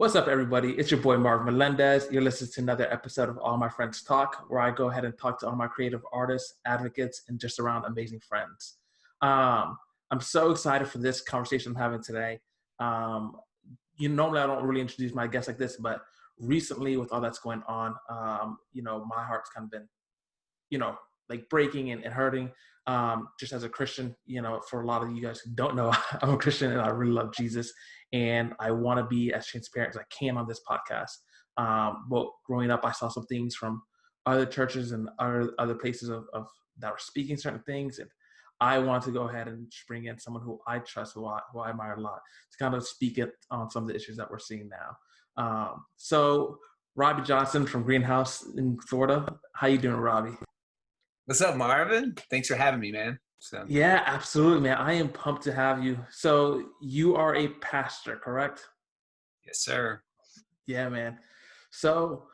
What's up, everybody? It's your boy, Marv Melendez. You're listening to another episode of All My Friends Talk, where I go ahead and talk to all my creative artists, advocates, and just around amazing friends. I'm so excited for this conversation I'm having today. Normally I don't really introduce my guests like this, but recently with all that's going on, my heart's kind of been, like breaking and hurting. Just as a Christian, for a lot of you guys who don't know, I'm a Christian and I really love Jesus. And I want to be as transparent as I can on this podcast. But growing up, I saw some things from other churches and other places of that were speaking certain things. And I want to go ahead and just bring in someone who I trust, who I admire a lot, to kind of speak it on some of the issues that we're seeing now. So Robbie Johnson from Greenhouse in Florida. How you doing, Robbie? What's up, Marvin? Thanks for having me, man. Yeah, absolutely, man. I am pumped to have you. So you are a pastor, correct? Yes, sir. Yeah, man. So,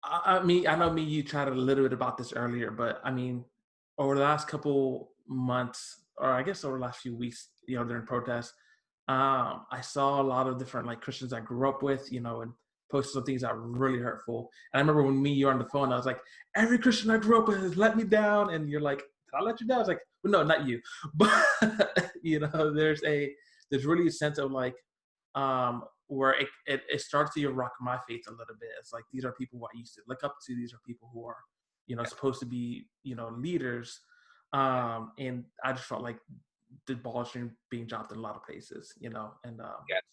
I know you chatted a little bit about this earlier, but I mean, over the last couple months, or I guess over the last few weeks, during protests, I saw a lot of different like Christians I grew up with, and posted some things that were really hurtful. And I remember when you were on the phone, I was like, every Christian I grew up with has let me down. And you're like, did I let you down? I was like, well, no, not you. But, there's really a sense of like, where it starts to rock my faith a little bit. It's like, these are people who I used to look up to. These are people who are, supposed to be, leaders. And I just felt like the ball stream being dropped in a lot of places, and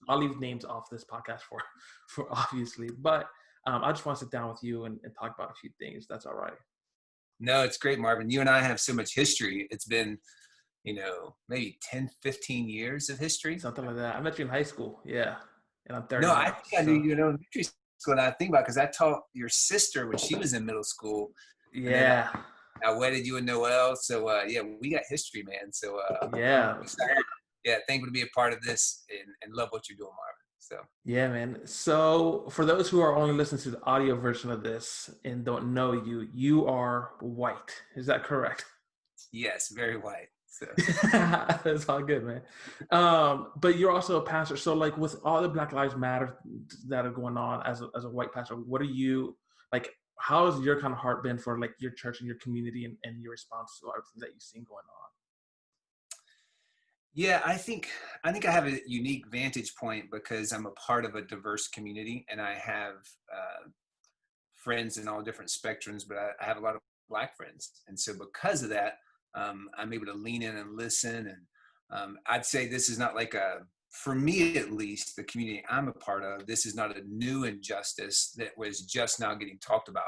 I'll leave names off this podcast for obviously, but I just want to sit down with you and talk about a few things. That's all right. No, it's great, Marvin. You and I have so much history. It's been, maybe 10, 15 years of history. Something like that. I met you in high school. Yeah. And I'm 30. No, I think I knew you in elementary school. And I think about, because I taught your sister when she was in middle school. Yeah. I wedded you and Noelle. So, we got history, man. So, thankful to be a part of this and love what you're doing, Marvin. So yeah, man. So for those who are only listening to the audio version of this and don't know you, you are white. Is that correct? Yes, very white. So that's all good, man. But you're also a pastor. So like with all the Black Lives Matter that are going on as a white pastor, what are you like? How has your kind of heart been for like your church and your community and your response to everything that you've seen going on? Yeah, I think I have a unique vantage point because I'm a part of a diverse community and I have friends in all different spectrums, but I have a lot of Black friends. And so because of that, I'm able to lean in and listen. And I'd say this is not like for me at least, the community I'm a part of, this is not a new injustice that was just now getting talked about.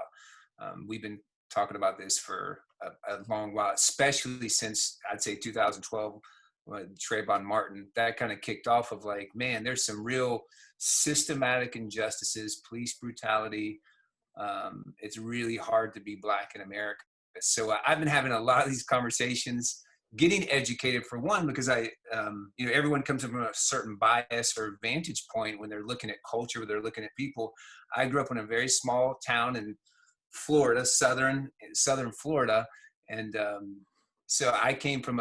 We've been talking about this for a long while, especially since I'd say 2012, Trayvon Martin, that kind of kicked off of like, man, there's some real systematic injustices, police brutality. It's really hard to be Black in America. So I've been having a lot of these conversations, getting educated for one, because everyone comes from a certain bias or vantage point when they're looking at culture, when they're looking at people. I grew up in a very small town in Florida, southern Florida. And so I came from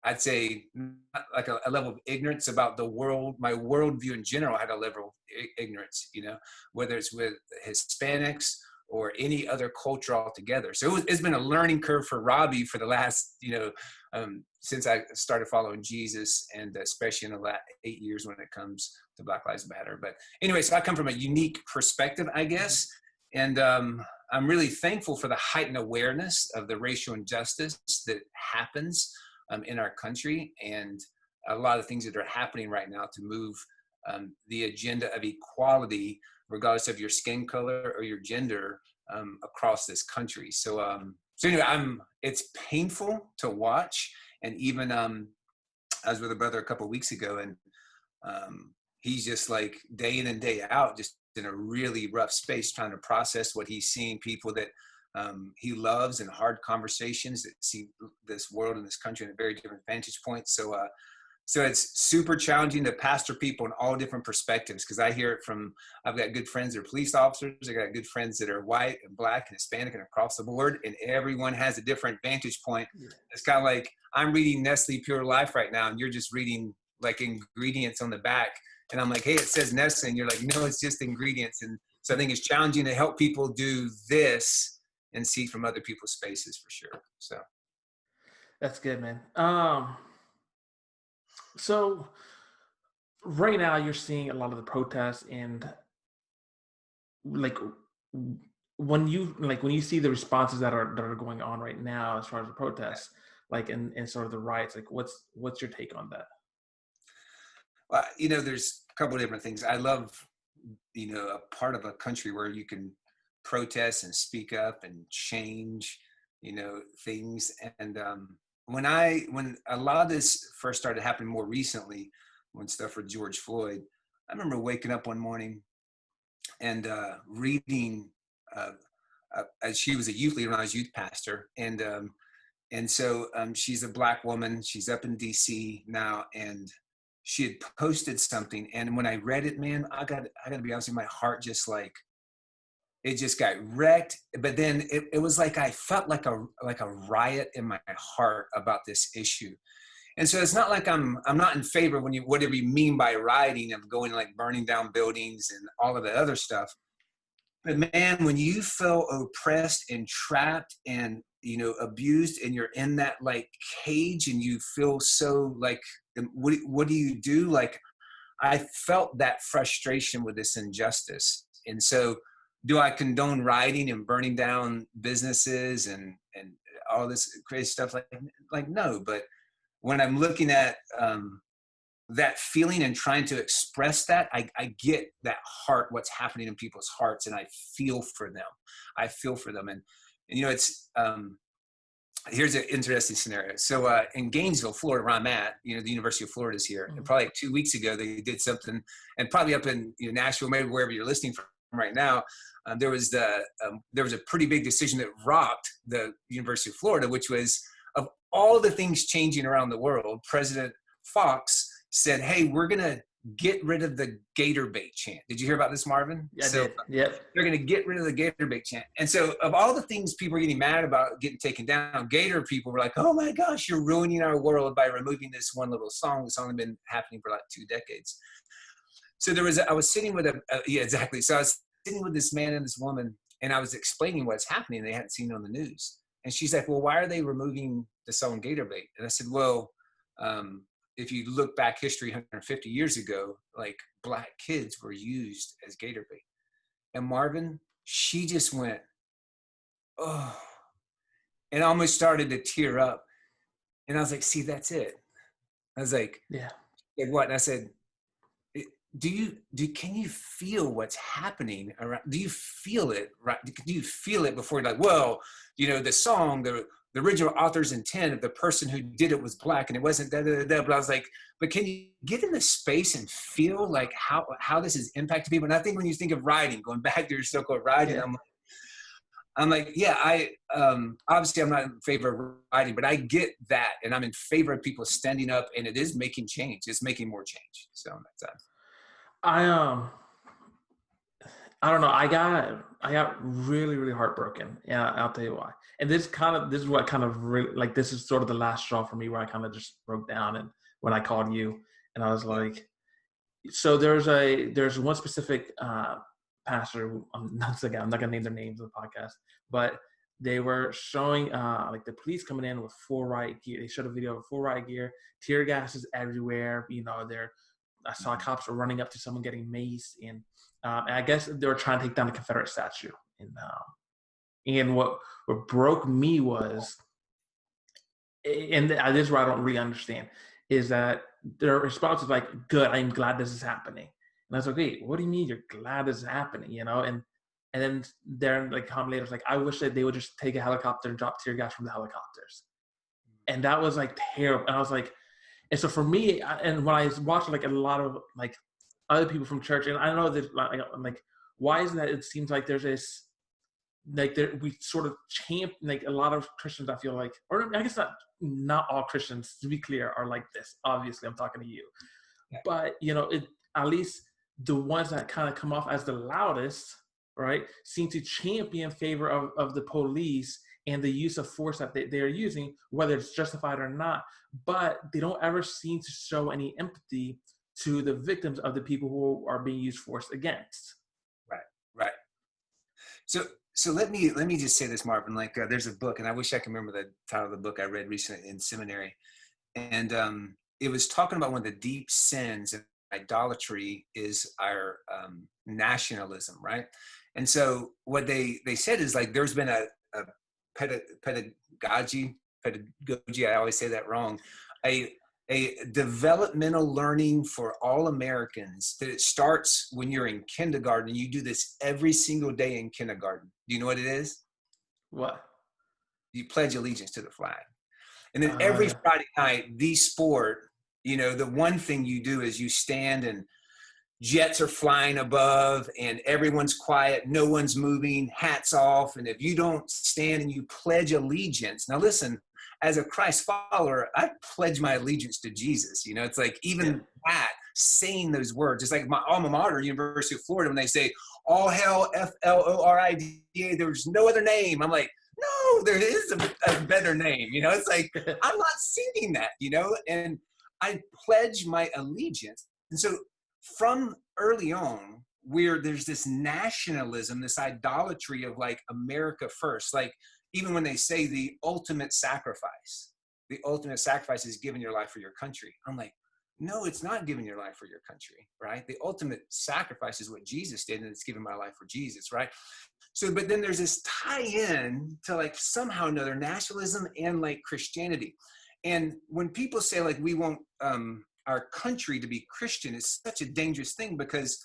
I'd say like a level of ignorance about the world. My worldview in general had a level of ignorance, whether it's with Hispanics or any other culture altogether. So it's been a learning curve for Robbie for the last, since I started following Jesus, and especially in the last 8 years when it comes to Black Lives Matter. But anyway, so I come from a unique perspective, I guess. And I'm really thankful for the heightened awareness of the racial injustice that happens in our country, and a lot of things that are happening right now to move the agenda of equality, regardless of your skin color or your gender, across this country. So anyway, it's painful to watch. And even I was with a brother a couple of weeks ago, and he's just like day in and day out, just in a really rough space, trying to process what he's seeing, people that he loves, and hard conversations that see this world and this country in a very different vantage point. So it's super challenging to pastor people in all different perspectives, because I hear it from, I've got good friends that are police officers, I got good friends that are white and Black and Hispanic and across the board, and everyone has a different vantage point. Yeah. It's kind of like I'm reading Nestle Pure Life right now, and you're just reading like ingredients on the back, And I'm like, hey, it says Nessa. And you're like, no, it's just ingredients. And so I think it's challenging to help people do this and see from other people's spaces for sure. So That's good, man. So right now you're seeing a lot of the protests, and like when you see the responses that are going on right now as far as the protests, like and sort of the riots, like what's your take on that? well, there's a couple of different things. I love, a part of a country where you can protest and speak up and change, things. And when a lot of this first started happening more recently, when stuff with George Floyd, I remember waking up one morning and reading. As she was a youth leader when I was youth pastor, and so she's a Black woman. She's up in D.C. now, and she had posted something. And when I read it, man, I got to be honest with you, my heart just like, it just got wrecked. But then it was like I felt like a riot in my heart about this issue. And so it's not like I'm not in favor when whatever you mean by rioting of going like burning down buildings and all of the other stuff. But man, when you feel oppressed and trapped and abused, and you're in that like cage, and you feel so like, what do you do? Like, I felt that frustration with this injustice. And so, do I condone rioting and burning down businesses and all this crazy stuff? Like no. But when I'm looking at that feeling and trying to express that, I get that heart, what's happening in people's hearts, and I feel for them. And it's here's an interesting scenario. So in Gainesville, Florida, where I'm at, the University of Florida is here. And probably like 2 weeks ago, they did something, and probably up in Nashville, maybe wherever you're listening from right now, there was a pretty big decision that rocked the University of Florida, which was, of all the things changing around the world, President Fox said, hey, we're going to get rid of the gator bait chant. Did you hear about this, Marvin? Yeah, I did. Yep. They're going to get rid of the gator bait chant. And so of all the things people are getting mad about getting taken down, gator people were like, oh my gosh, you're ruining our world by removing this one little song that's only been happening for like 2 decades. So I was sitting with yeah, exactly. So I was sitting with this man and this woman, and I was explaining what's happening. They hadn't seen it on the news. And she's like, well, why are they removing the song gator bait? And I said, well, if you look back history 150 years ago, like Black kids were used as gator bait. And Marvin, she just went, oh, and almost started to tear up. And I was like, see, that's it. I was like, yeah. Like what? And I said, can you feel what's happening around? Do you feel it? Right? Do you feel it before you're like, well, the song, the original author's intent of the person who did it was Black, and it wasn't da, da, da, da. But I was like, but can you get in the space and feel like how this is impacting people? And I think when you think of writing, going back to your so-called writing, yeah. I'm like, yeah, obviously I'm not in favor of writing, but I get that. And I'm in favor of people standing up, and it is making change. It's making more change. So that's that. I don't know. I got really, really heartbroken. Yeah, I'll tell you why. And this is what kind of really, like, this is sort of the last straw for me, where I kind of just broke down. And when I called you, and I was like, so there's one specific pastor. I'm not gonna name their names on the podcast, but they were showing like the police coming in with full riot gear. They showed a video of full riot gear, tear gas is everywhere. I saw cops were running up to someone getting maced, and I guess they were trying to take down the Confederate statue. And what broke me was, and this is where I don't really understand, is that their response was like, good, I'm glad this is happening. And I was like, wait, what do you mean you're glad this is happening? And then they're like, commentators like, I wish that they would just take a helicopter and drop tear gas from the helicopters. And that was like terrible. And I was like, and so for me, and when I was watching like a lot of like other people from church, and I know that like, why isn't that? It seems like there's this, like we sort of champ, like a lot of Christians, I feel like, or I guess not all Christians, to be clear, are like this. Obviously, I'm talking to you, yeah. But at least the ones that kind of come off as the loudest, right, seem to champion in favor of the police and the use of force that they are using, whether it's justified or not. But they don't ever seem to show any empathy to the victims of the people who are being used force against. Right. Right. So let me just say this, Marvin. Like, there's a book, and I wish I could remember the title of the book I read recently in seminary, and it was talking about one of the deep sins of idolatry is our nationalism, right? And so what they said is, like, there's been a pedagogy, I always say that wrong, a developmental learning for all Americans, that it starts when you're in kindergarten. You do this every single day in kindergarten. Do you know what it is? What? You pledge allegiance to the flag. And then every Friday night, the sport, the one thing you do is you stand and jets are flying above and everyone's quiet, no one's moving, hats off. And if you don't stand and you pledge allegiance, now listen, as a Christ follower, I pledge my allegiance to Jesus. It's like, even that, saying those words, it's like my alma mater, University of Florida, when they say, all hail Florida, there's no other name. I'm like, no, there is a better name. It's like, I'm not singing that, and I pledge my allegiance. And so from early on, there's this nationalism, this idolatry of, like, America first. Like, even when they say the ultimate sacrifice is giving your life for your country. I'm like, no, it's not giving your life for your country, right? The ultimate sacrifice is what Jesus did, and it's giving my life for Jesus, right? So, but then there's this tie-in to, like, somehow or another, nationalism and, like, Christianity. And when people say, like, we want our country to be Christian, it's such a dangerous thing, because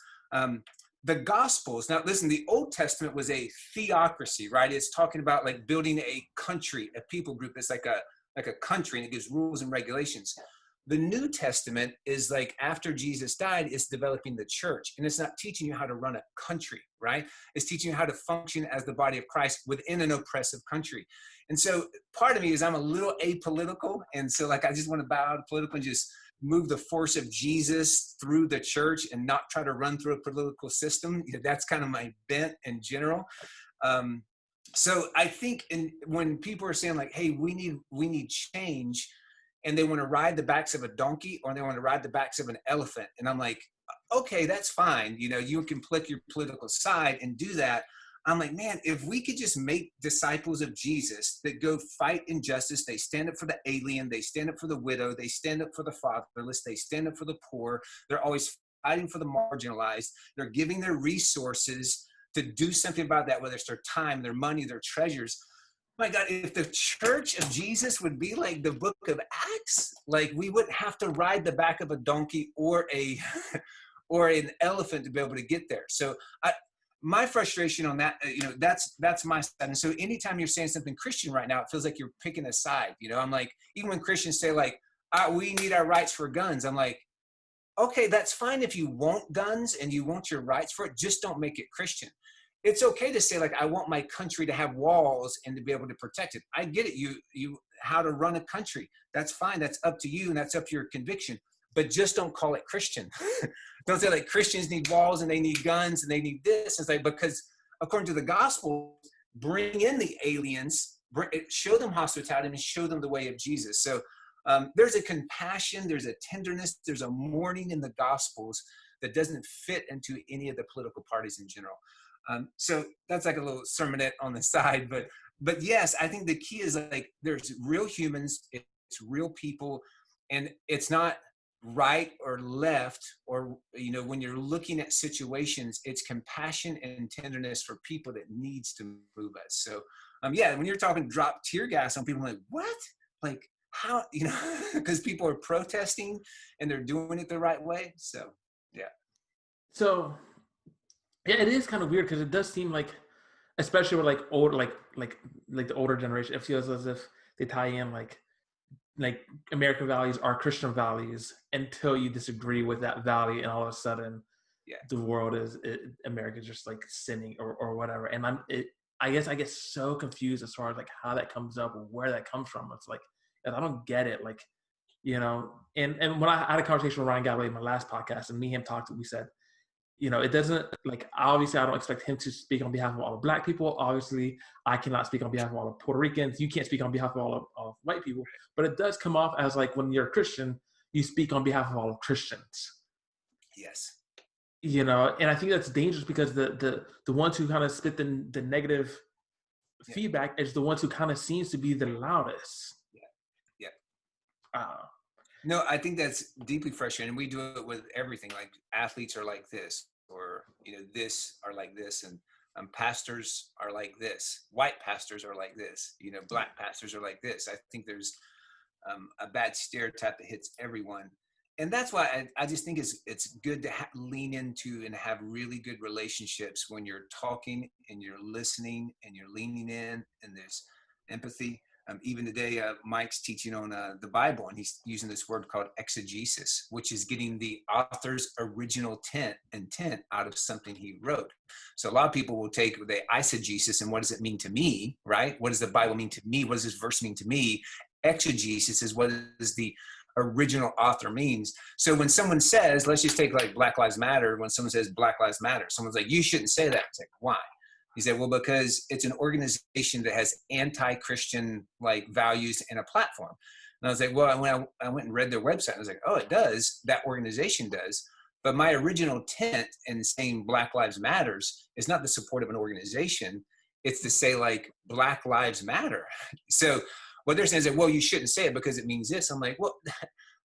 the Gospels, now listen, the Old Testament was a theocracy, right? It's talking about, like, building a country, a people group. It's like a country, and it gives rules and regulations. The New Testament is, like, after Jesus died, it's developing the church, and it's not teaching you how to run a country, right? It's teaching you how to function as the body of Christ within an oppressive country. And so part of me is I'm a little apolitical, and so, like, I just want to bow out of political and just move the force of Jesus through the church and not try to run through a political system. That's kind of my bent in general. So I think when people are saying, like, hey, we need change, and they want to ride the backs of a donkey or they want to ride the backs of an elephant, and I'm like, okay, that's fine. You can pick your political side and do that. I'm like, man, if we could just make disciples of Jesus that go fight injustice, they stand up for the alien, they stand up for the widow, they stand up for the fatherless, they stand up for the poor, they're always fighting for the marginalized, they're giving their resources to do something about that, whether it's their time, their money, their treasures. My God, if the church of Jesus would be like the book of Acts, like, we wouldn't have to ride the back of a donkey or an elephant to be able to get there. So my frustration on that, that's my side. And so anytime you're saying something Christian right now, it feels like you're picking a side. I'm like, even when Christians say, like, we need our rights for guns, I'm like, okay, that's fine if you want guns and you want your rights for it, just don't make it Christian. It's okay to say, like, I want my country to have walls and to be able to protect it. I get it. You how to run a country. That's fine. That's up to you, and that's up to your conviction. But just don't call it Christian. Don't say, like, Christians need walls and they need guns and they need this. It's like, because according to the gospel, bring in the aliens, show them hospitality, and show them the way of Jesus. So there's a compassion, there's a tenderness, there's a mourning in the gospels that doesn't fit into any of the political parties in general. So that's like a little sermonette on the side, but yes, I think the key is, like, there's real humans, it's real people, and it's not right or left, or, when you're looking at situations, it's compassion and tenderness for people that needs to move us. So, when you're talking drop tear gas on people, I'm like, what? Like, how, because people are protesting and they're doing it the right way. So, yeah. So, yeah, it is kind of weird, because it does seem like, especially with, like, old, like the older generation, it feels as if they tie in, like American values are Christian values until you disagree with that value, and all of a sudden, the world America's just, like, sinning or whatever. And I guess I get so confused as far as, like, how that comes up or where that comes from. It's like, I don't get it, like, and when I had a conversation with Ryan Galloway in my last podcast, and me and him talked, we said, it doesn't, like, obviously I don't expect him to speak on behalf of all the Black people. Obviously, I cannot speak on behalf of all the Puerto Ricans. You can't speak on behalf of all of white people. But it does come off as, like, when you're a Christian, you speak on behalf of all of Christians. Yes. And I think that's dangerous because the ones who kind of spit the negative Yeah. feedback is the ones who kind of seems to be the loudest. Yeah. Yeah. Uh, No, I think that's deeply frustrating. We do it with everything. Like athletes are like this, or this are like this, and pastors are like this. White pastors are like this. Black pastors are like this. I think there's a bad stereotype that hits everyone, and that's why I just think it's good to lean into and have really good relationships when you're talking and you're listening and you're leaning in, and there's empathy. Even today, Mike's teaching on the Bible, and he's using this word called exegesis, which is getting the author's original intent out of something he wrote. So a lot of people will take the eisegesis and what does it mean to me, right? What does the Bible mean to me? What does this verse mean to me? Exegesis is what is the original author means. So when someone says, let's just take like Black Lives Matter, when someone says Black Lives Matter, someone's like, you shouldn't say that. It's like, why? He said, well, because it's an organization that has anti-Christian like values and a platform. And I was like, well, when I went and read their website, I was like, oh, it does. That organization does. But my original intent in saying Black Lives Matters is not the support of an organization. It's to say like Black Lives Matter. So what they're saying is that, well, you shouldn't say it because it means this. I'm like, well,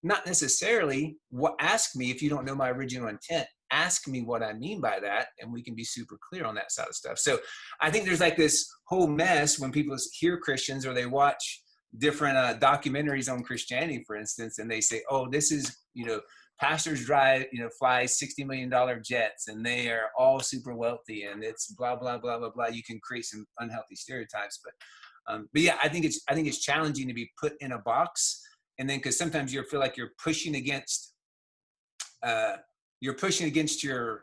not necessarily. Ask me if you don't know my original intent. Ask me what I mean by that, and we can be super clear on that side of stuff. So I think there's like this whole mess when people hear Christians or they watch different documentaries on Christianity, for instance, and they say, oh, this is, pastors drive, fly $60 million jets, and they are all super wealthy, and it's blah, blah, blah, blah, blah. You can create some unhealthy stereotypes. But yeah, I think it's challenging to be put in a box. And then, because sometimes you feel like you're pushing against your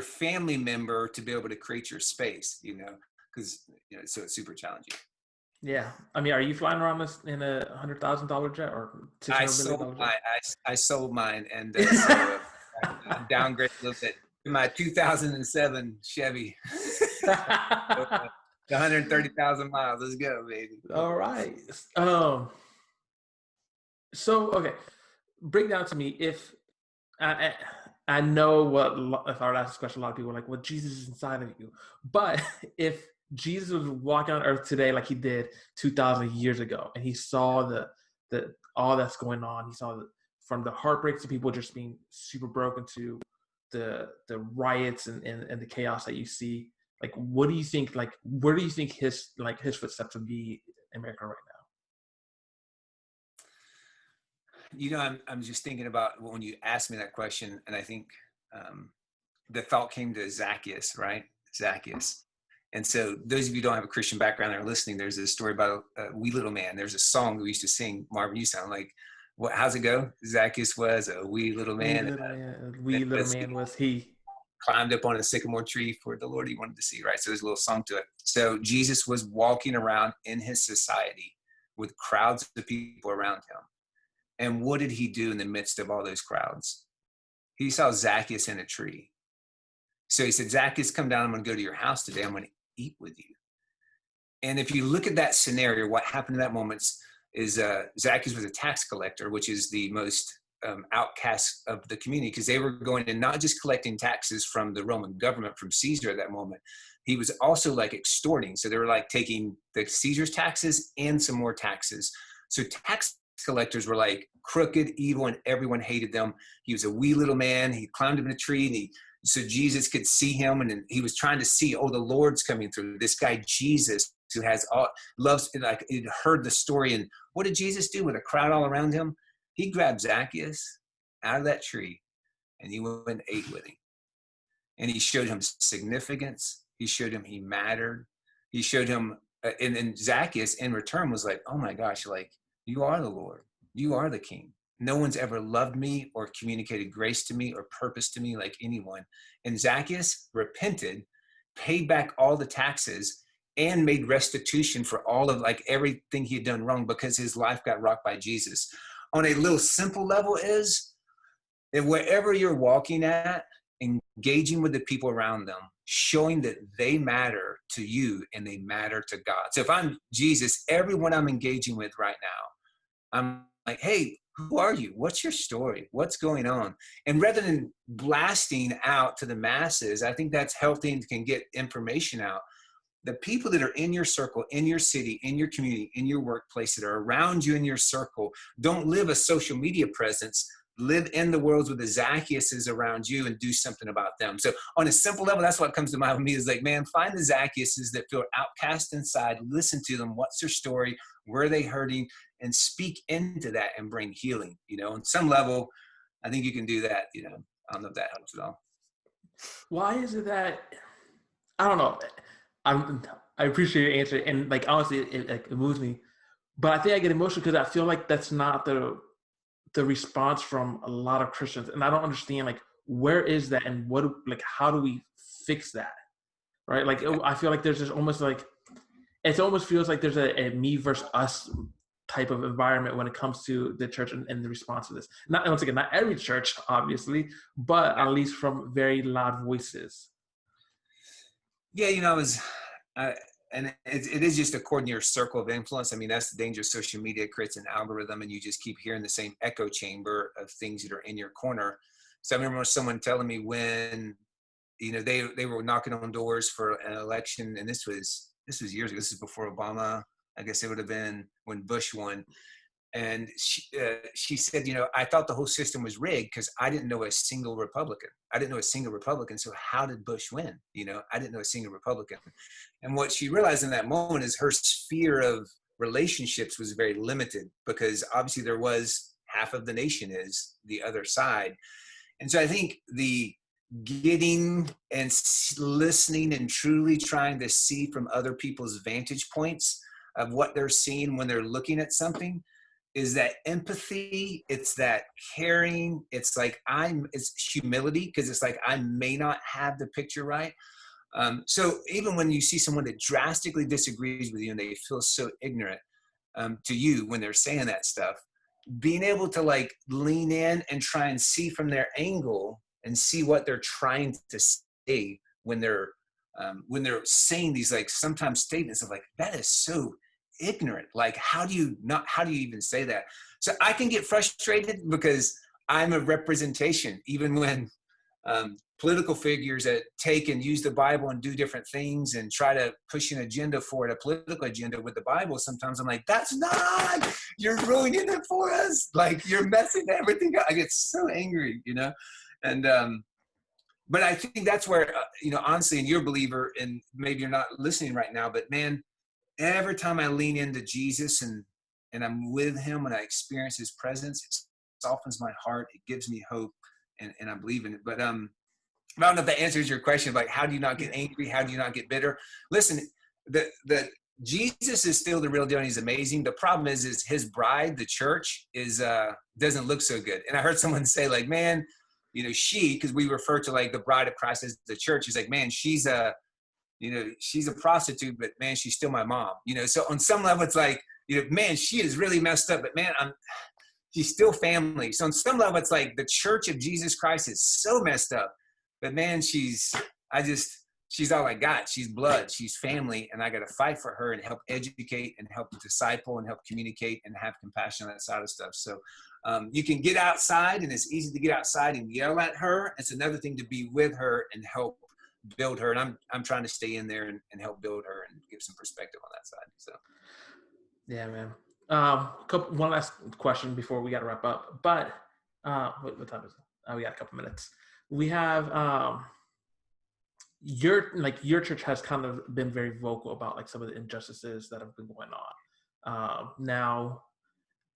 family member to be able to create your space, because so it's super challenging. Yeah, I mean, are you flying around this in a $100,000 jet or $600 million jet? I sold mine, and so I downgraded a little bit. My 2007 Chevy, 130,000 miles. Let's go, baby. All right. So okay, break down to me if I know what if I were to ask this question, a lot of people are like, well, Jesus is inside of you. But if Jesus was walking on earth today like he did 2,000 years ago, and he saw the all that's going on, he saw from the heartbreaks to people just being super broken to the riots and the chaos that you see, like what do you think, like where do you think his footsteps would be in America right now? I'm just thinking about when you asked me that question, and I think the thought came to Zacchaeus, right? Zacchaeus. And so those of you who don't have a Christian background that are listening, there's a story about a wee little man. There's a song we used to sing. Marvin, you sound like, how's it go? Zacchaeus was a wee little man. Wee little man was he. Climbed up on a sycamore tree for the Lord he wanted to see, right? So there's a little song to it. So Jesus was walking around in his society with crowds of people around him. And what did he do in the midst of all those crowds? He saw Zacchaeus in a tree. So he said, Zacchaeus, come down. I'm going to go to your house today. I'm going to eat with you. And if you look at that scenario, what happened in that moment is Zacchaeus was a tax collector, which is the most outcast of the community, because they were going and not just collecting taxes from the Roman government, from Caesar at that moment. He was also like extorting. So they were like taking the Caesar's taxes and some more taxes. So tax collectors were like crooked, evil, and everyone hated them. He was a wee little man. He climbed up in a tree, and so Jesus could see him, and he was trying to see, oh, the Lord's coming through. This guy Jesus, who loves, like, he'd heard the story. And what did Jesus do with a crowd all around him? He grabbed Zacchaeus out of that tree, and he went and ate with him. And he showed him significance. He showed him he mattered. He showed him, and Zacchaeus in return was like, oh my gosh, like, you are the Lord. You are the King. No one's ever loved me or communicated grace to me or purpose to me like anyone. And Zacchaeus repented, paid back all the taxes, and made restitution for all of like everything he had done wrong, because his life got rocked by Jesus. On a little simple level is that wherever you're walking at, engaging with the people around them, showing that they matter to you and they matter to God. So if I'm Jesus, everyone I'm engaging with right now, I'm like, hey, who are you? What's your story? What's going on? And rather than blasting out to the masses, I think that's healthy and can get information out. The people that are in your circle, in your city, in your community, in your workplace, that are around you in your circle, don't live a social media presence. Live in the worlds with the Zacchaeuses around you and do something about them. So on a simple level, that's what comes to mind with me is like, man, find the Zacchaeuses that feel outcast inside, listen to them. What's their story? Where are they hurting? And speak into that and bring healing. On some level, I think you can do that. I don't know if that helps at all. Why is it that, I don't know. I appreciate your answer. And like, honestly, it moves me, but I think I get emotional because I feel like that's not the response from a lot of Christians. And I don't understand, like, where is that and how do we fix that? Right. Like, I feel like there's just almost like, it almost feels like there's a me versus us type of environment when it comes to the church and the response to this. Once again, not every church, obviously, but at least from very loud voices. Yeah, and it is just according to your circle of influence. I mean, that's the danger of social media. It creates an algorithm, and you just keep hearing the same echo chamber of things that are in your corner. So I remember someone telling me when, they were knocking on doors for an election, and this was years ago. This is before Obama. I guess it would have been when Bush won. And she said, I thought the whole system was rigged because I didn't know a single Republican. So how did Bush win? I didn't know a single Republican. And what she realized in that moment is her sphere of relationships was very limited because obviously there was half of the nation is the other side. And so I think the getting and listening and truly trying to see from other people's vantage points of what they're seeing when they're looking at something is that empathy. It's that caring. It's like it's humility because it's like I may not have the picture right. So even when you see someone that drastically disagrees with you and they feel so ignorant to you when they're saying that stuff, being able to like lean in and try and see from their angle and see what they're trying to say when they're saying these like sometimes statements of like, that is so ignorant. Like, how do you even say that? So I can get frustrated because I'm a representation, even when political figures that take and use the Bible and do different things and try to push an agenda for it, a political agenda with the Bible. Sometimes I'm like, that's not, you're ruining it for us. Like you're messing everything up. I get so angry, and, but I think that's where, honestly, and you're a believer and maybe you're not listening right now, but man, every time I lean into Jesus and I'm with him, when I experience his presence, it softens my heart. It gives me hope and I believe in it. But, I don't know if that answers your question. Like, how do you not get angry? How do you not get bitter? Listen, the Jesus is still the real deal and he's amazing. The problem is his bride, the church, is doesn't look so good. And I heard someone say like, man, because we refer to like the bride of Christ as the church. He's like, man, she's a prostitute, but man, she's still my mom. So on some level, it's like, man, she is really messed up, but man, she's still family. So on some level, it's like the church of Jesus Christ is so messed up, but man, she's all I got. She's blood, she's family, and I got to fight for her and help educate and help disciple and help communicate and have compassion on that side of stuff. So you can get outside, and it's easy to get outside and yell at her. It's another thing to be with her and help build her. And I'm trying to stay in there and help build her and give some perspective on that side. So, yeah, man. One last question before we got to wrap up. But what time is it? We got a couple minutes. We have your church has kind of been very vocal about like some of the injustices that have been going on. Now,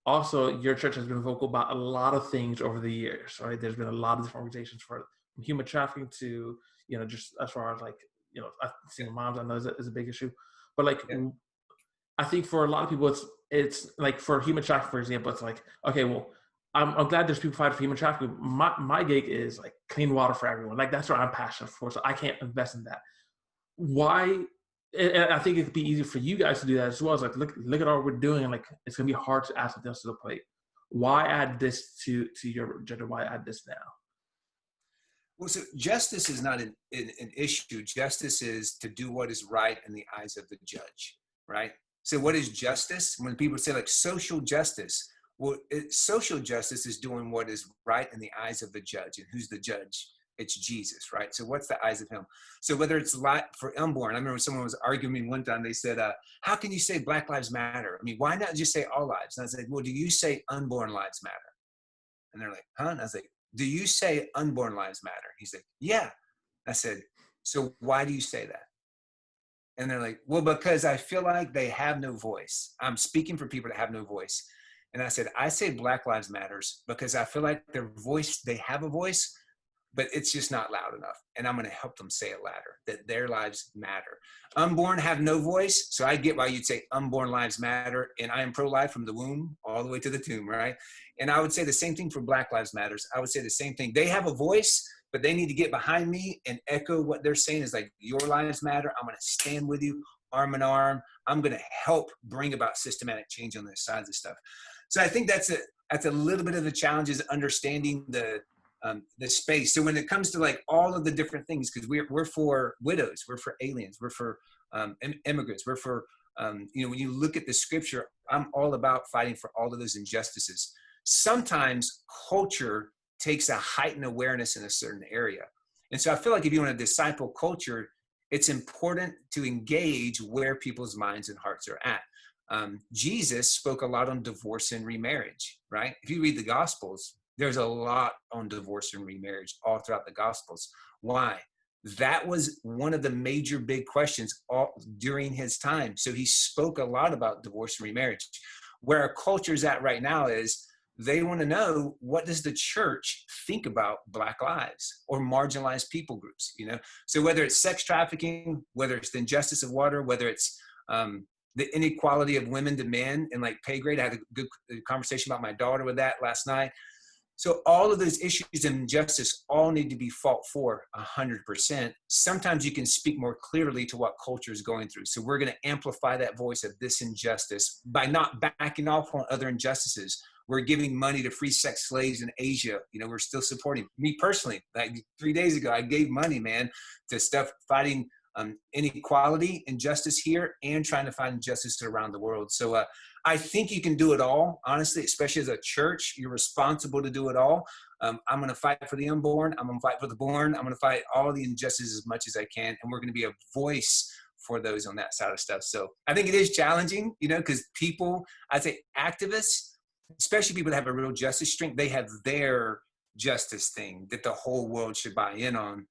also your church has been vocal about a lot of things over the years. Right? There's been a lot of different organizations from human trafficking to just as far as like single moms. I know is a big issue, but like I think for a lot of people, it's like for human trafficking, for example, it's like, okay, well, I'm glad there's people fighting for human trafficking. My gig is like clean water for everyone. Like that's what I'm passionate for. So I can't invest in that. Why? And I think it could be easy for you guys to do that as well. It's like, look at all we're doing. And like, it's going to be hard to add something else to the plate. Why add this to your agenda? Why add this now? Well, so justice is not an issue. Justice is to do what is right in the eyes of the judge, right? So what is justice? When people say like social justice, Well, social justice is doing what is right in the eyes of the judge. And who's the judge? It's Jesus, right? So what's the eyes of him? So whether it's for unborn, I remember someone was arguing one time, they said, how can you say Black Lives Matter? I mean, why not just say all lives? And I said, well, do you say unborn lives matter? And they're like, huh? And I was like, do you say unborn lives matter? He's like, yeah. I said, so why do you say that? And they're like, well, because I feel like they have no voice. I'm speaking for people that have no voice. And I said, I say Black Lives Matters because I feel like their voice, they have a voice, but it's just not loud enough. And I'm going to help them say it louder, that their lives matter. Unborn have no voice. So I get why you'd say unborn lives matter. And I am pro-life from the womb all the way to the tomb, right? And I would say the same thing for Black Lives Matters. I would say the same thing. They have a voice, but they need to get behind me and echo what they're saying is like, your lives matter. I'm going to stand with you arm in arm. I'm going to help bring about systematic change on this sides of stuff. So I think that's a little bit of the challenge is understanding the space. So when it comes to like all of the different things, because we're for widows, we're for aliens, we're for immigrants, we're for, when you look at the scripture, I'm all about fighting for all of those injustices. Sometimes culture takes a heightened awareness in a certain area. And so I feel like if you want to disciple culture, it's important to engage where people's minds and hearts are at. Jesus spoke a lot on divorce and remarriage, right? If you read the Gospels, there's a lot on divorce and remarriage all throughout the Gospels. Why? That was one of the major big questions during his time. So he spoke a lot about divorce and remarriage. Where our culture is at right now is they want to know, what does the church think about Black lives or marginalized people groups? So whether it's sex trafficking, whether it's the injustice of water, whether it's the inequality of women to men and like pay grade. I had a good conversation about my daughter with that last night. So all of those issues of injustice all need to be fought for 100%. Sometimes you can speak more clearly to what culture is going through. So we're going to amplify that voice of this injustice by not backing off on other injustices. We're giving money to free sex slaves in Asia. We're still supporting me personally. Like 3 days ago, I gave money, man, to stuff fighting inequality, injustice here, and trying to find justice around the world. So I think you can do it all, honestly, especially as a church. You're responsible to do it all. I'm going to fight for the unborn. I'm going to fight for the born. I'm going to fight all the injustices as much as I can. And we're going to be a voice for those on that side of stuff. So I think it is challenging, because people, I'd say activists, especially people that have a real justice strength, they have their justice thing that the whole world should buy in on.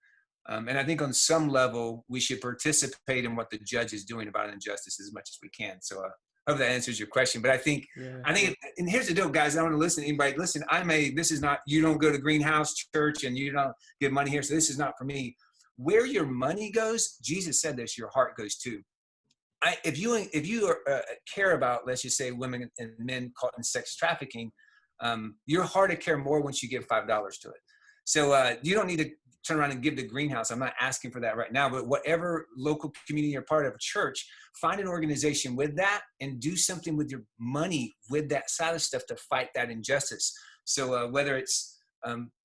And I think on some level, we should participate in what the judge is doing about injustice as much as we can. So I hope that answers your question. But I think, and here's the deal, guys. I want to listen to anybody. Listen, this is not, you don't go to Greenhouse Church and you don't give money here. So this is not for me. Where your money goes, Jesus said this, your heart goes too. If you care about, let's just say, women and men caught in sex trafficking, your heart will care more once you give $5 to it. So you don't need to turn around and give to Greenhouse. I'm not asking for that right now, but whatever local community you're part of, a church, find an organization with that and do something with your money with that side of stuff to fight that injustice. So whether it's,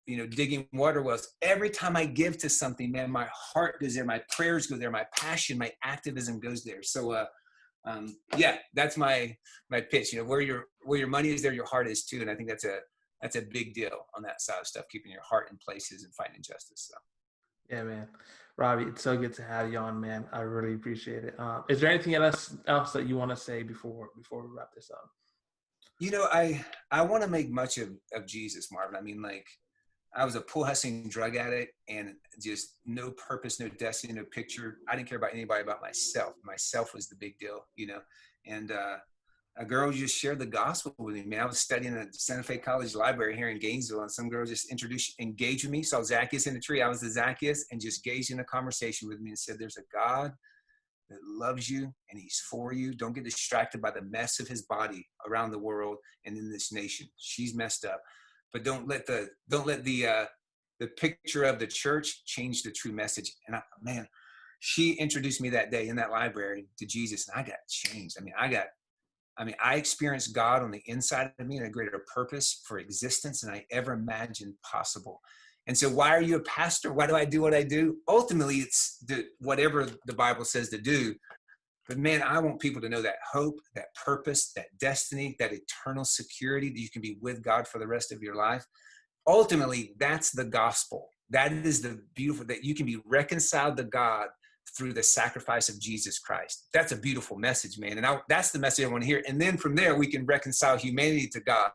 digging water wells, every time I give to something, man, my heart goes there, my prayers go there, my passion, my activism goes there. So that's my pitch. Where your money is, there your heart is too. And I think that's a big deal on that side of stuff, keeping your heart in places and fighting injustice. So. Yeah, man. Robbie, it's so good to have you on, man. I really appreciate it. Is there anything else that you want to say before we wrap this up? I want to make much of Jesus, Marvin. I mean, like, I was a pool-hustling drug addict and just no purpose, no destiny, no picture. I didn't care about anybody but myself. Myself was the big deal, and a girl just shared the gospel with me, man. I was studying at Santa Fe College Library here in Gainesville, and some girl just engaged with me, saw Zacchaeus in the tree. I was the Zacchaeus, and just engaged in a conversation with me and said, there's a God that loves you and he's for you. Don't get distracted by the mess of his body around the world and in this nation. She's messed up, but don't let the picture of the church change the true message. And she introduced me that day in that library to Jesus, and I got changed. I experienced God on the inside of me in a greater purpose for existence than I ever imagined possible. And so why are you a pastor? Why do I do what I do? Ultimately, it's whatever the Bible says to do. But man, I want people to know that hope, that purpose, that destiny, that eternal security that you can be with God for the rest of your life. Ultimately, that's the gospel. That is the beautiful, that you can be reconciled to God through the sacrifice of Jesus Christ. That's a beautiful message, man. And that's the message I want to hear. And then from there, we can reconcile humanity to God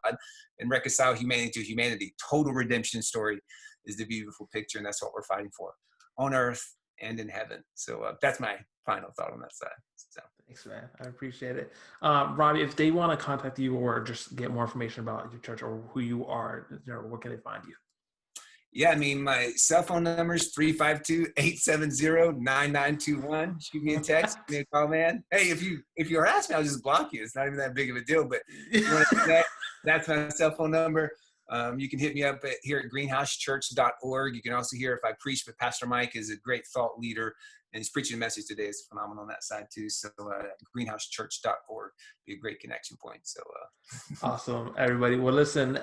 and reconcile humanity to humanity. Total redemption story is the beautiful picture. And that's what we're fighting for on earth and in heaven. So that's my final thought on that side. So. Thanks, man. I appreciate it. Robbie, if they want to contact you or just get more information about your church or who you are, where can they find you? Yeah, I mean, my cell phone number is 352-870-9921. Shoot me a text, give me a call, man. Hey, if you harass me, I'll just block you. It's not even that big of a deal. But if you want to connect, that's my cell phone number. You can hit me up here at greenhousechurch.org. You can also hear if I preach, but Pastor Mike is a great thought leader, and he's preaching a message today. It's phenomenal on that side too. So greenhousechurch.org be a great connection point. So awesome, everybody. Well, listen,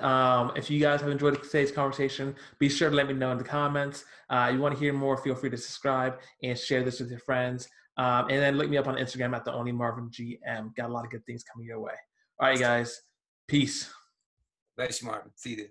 if you guys have enjoyed today's conversation, be sure to let me know in the comments. You want to hear more, feel free to subscribe and share this with your friends. And then look me up on Instagram at @theonlymarvingm. Got a lot of good things coming your way. All right, guys. Peace. Bless you, Marvin. See you.